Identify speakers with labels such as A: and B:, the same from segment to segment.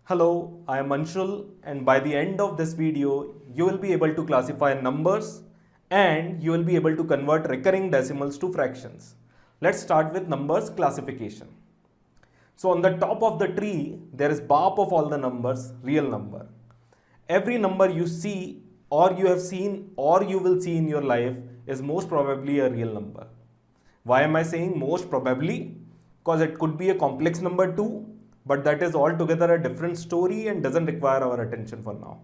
A: Hello, I am Anshul, and by the end of this video, you will be able to classify numbers and you will be able to convert recurring decimals to fractions. Let's start with numbers classification. So on the top of the tree, there is BAP of all the numbers, real number. Every number you see or you have seen or you will see in your life is most probably a real number. Why am I saying most probably? Because it could be a complex number too, but that is altogether a different story and doesn't require our attention for now.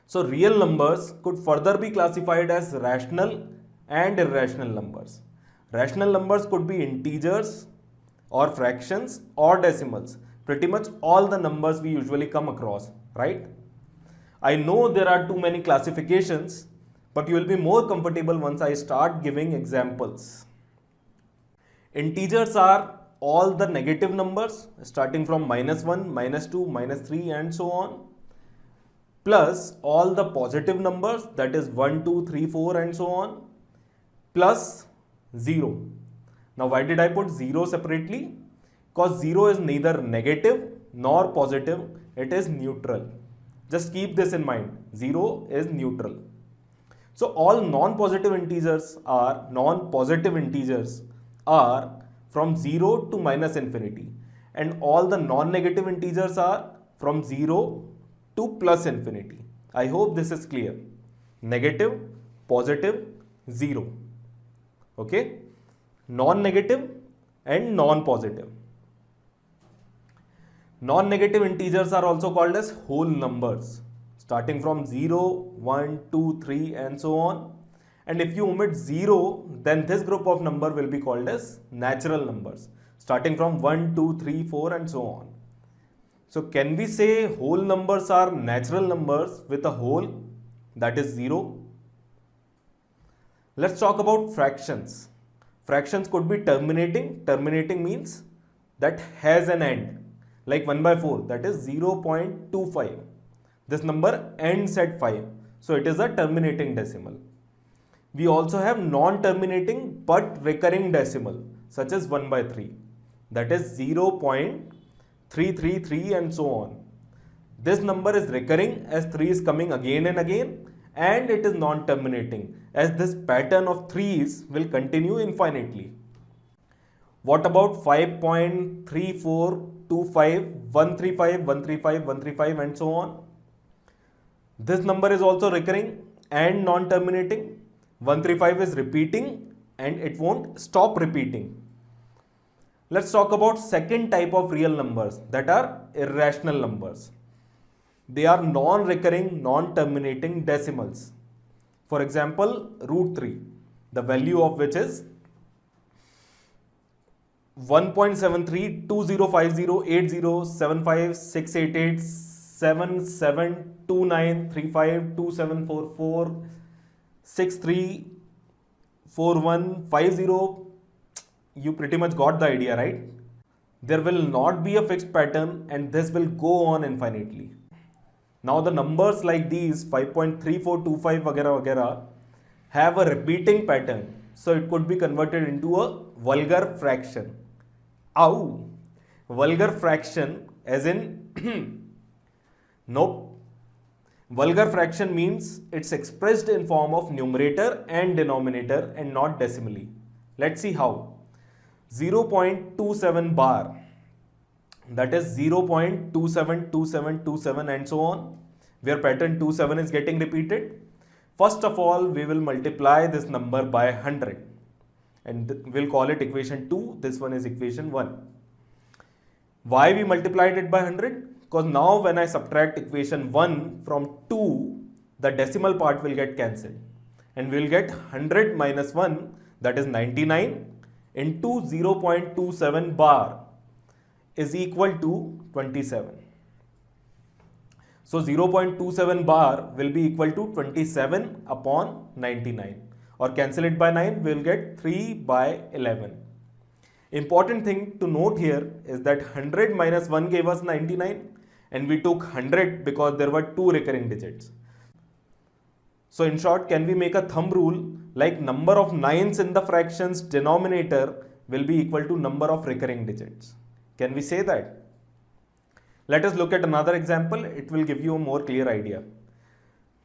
A: So real numbers could further be classified as rational and irrational numbers. Rational numbers could be integers or fractions or decimals. Pretty much all the numbers we usually come across, right? I know there are too many classifications, but you will be more comfortable once I start giving examples. Integers are all the negative numbers starting from -1, -2, -3 and so on, plus all the positive numbers, that is 1, 2, 3, 4 and so on, plus 0. Now why did I put 0 separately? Because 0 is neither negative nor positive, it is neutral. Just keep this in mind, 0 is neutral. So all non-positive integers are from 0 to minus infinity, and all the non-negative integers are from 0 to plus infinity. I hope this is clear. Negative, positive, 0. Okay? Non-negative and non-positive. Non-negative integers are also called as whole numbers, starting from 0, 1, 2, 3 and so on. And if you omit 0, then this group of number will be called as natural numbers, starting from 1, 2, 3, 4 and so on. So can we say whole numbers are natural numbers with a whole, that is 0? Let's talk about fractions. Fractions could be terminating. Terminating means that has an end, like 1 by 4, that is 0.25. This number ends at 5, so it is a terminating decimal. We also have non-terminating but recurring decimal, such as 1 by 3, that is 0.333 and so on. This number is recurring as 3 is coming again and again, and it is non-terminating as this pattern of 3's will continue infinitely. What about 5.3425, 135, 135, 135 and so on? This number is also recurring and non-terminating. 135 is repeating and it won't stop repeating. Let's talk about second type of real numbers, that are irrational numbers. They are non-recurring, non-terminating decimals. For example, root 3, the value of which is 1.73, You pretty much got the idea, right? There will not be a fixed pattern and this will go on infinitely. Now the numbers like these 5.3425 वगैरह have a repeating pattern, so it could be converted into a vulgar fraction. Ow! Vulgar fraction as in nope. Vulgar fraction means it's expressed in form of numerator and denominator and not decimally. Let's see how. 0.27 bar, that is 0.272727 and so on, where pattern 27 is getting repeated. First of all, we will multiply this number by 100 and we'll call it equation 2. This one is equation 1. Why we multiplied it by 100? Because now when I subtract equation 1 from 2, the decimal part will get cancelled and we'll get 100 minus 1, that is 99, into 0.27 bar is equal to 27. So 0.27 bar will be equal to 27 upon 99, or cancel it by 9, we'll get 3 by 11. Important thing to note here is that 100 minus 1 gave us 99 and we took 100 because there were 2 recurring digits. So in short, can we make a thumb rule like number of 9's in the fractions denominator will be equal to number of recurring digits? Can we say that? Let us look at another example. It will give you a more clear idea.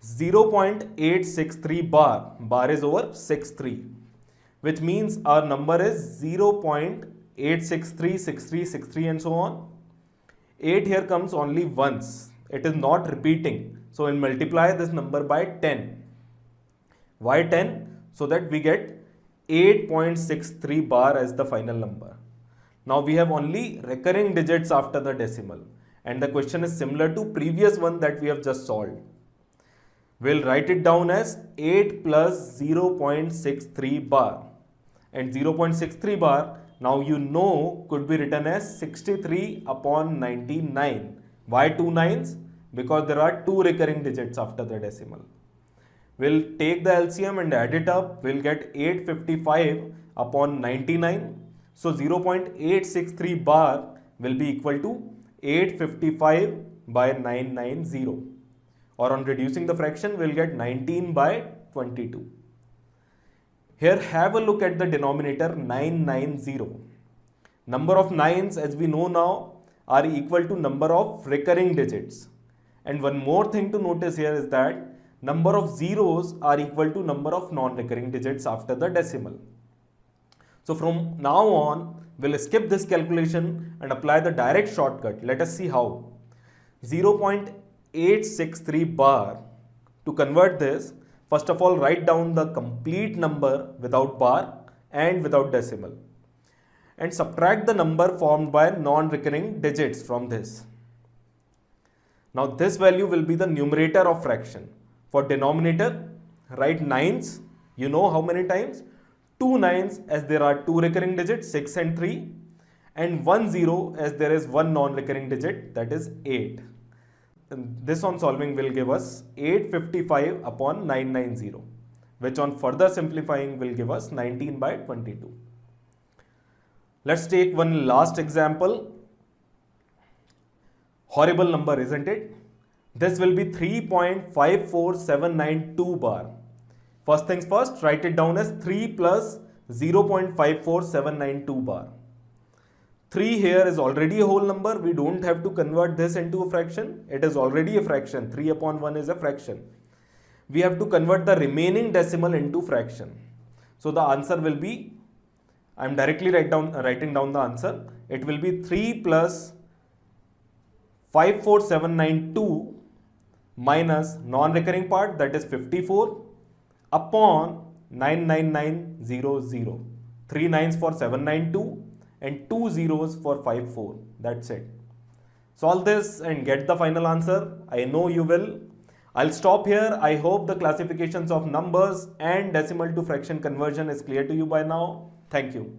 A: 0.863 bar is over 63, which means our number is 0.8636363 and so on. 8 here comes only once. It is not repeating. So we'll multiply this number by 10. Why 10? So that we get 8.63 bar as the final number. Now we have only recurring digits after the decimal, and the question is similar to previous one that we have just solved. We'll write it down as 8 plus 0.63 bar, and 0.63 bar now you know could be written as 63 upon 99. Why 2 nines? Because there are 2 recurring digits after the decimal. We'll take the LCM and add it up. We'll get 855 upon 99. So 0.863 bar will be equal to 855 by 990. Or on reducing the fraction, we'll get 19 by 22. Here have a look at the denominator 990. Number of nines, as we know now, are equal to number of recurring digits. And one more thing to notice here is that number of zeros are equal to number of non-recurring digits after the decimal. So from now on, we'll skip this calculation and apply the direct shortcut. Let us see how. 0.863 bar. To convert this, first of all, write down the complete number without bar and without decimal, and subtract the number formed by non-recurring digits from this. Now this value will be the numerator of fraction. For denominator, write nines. You know how many times? 2 nines, as there are 2 recurring digits, 6 and 3, and 1 0 as there is 1 non-recurring digit, that is 8. And this on solving will give us 855 upon 990, which on further simplifying will give us 19 by 22. Let's take one last example. Horrible number, isn't it? This will be 3.54792 bar. First things first, write it down as 3 plus 0.54792 bar. 3 here is already a whole number. We don't have to convert this into a fraction. It is already a fraction. 3 upon 1 is a fraction. We have to convert the remaining decimal into fraction. So the answer will be, I am directly writing down the answer. It will be 3 plus 54792 minus non-recurring part, that is 54, upon 99900. 3 nines for 792 and 2 zeros for 54. That's it. Solve this and get the final answer. I know you will. I'll stop here. I hope the classifications of numbers and decimal to fraction conversion is clear to you by now. Thank you.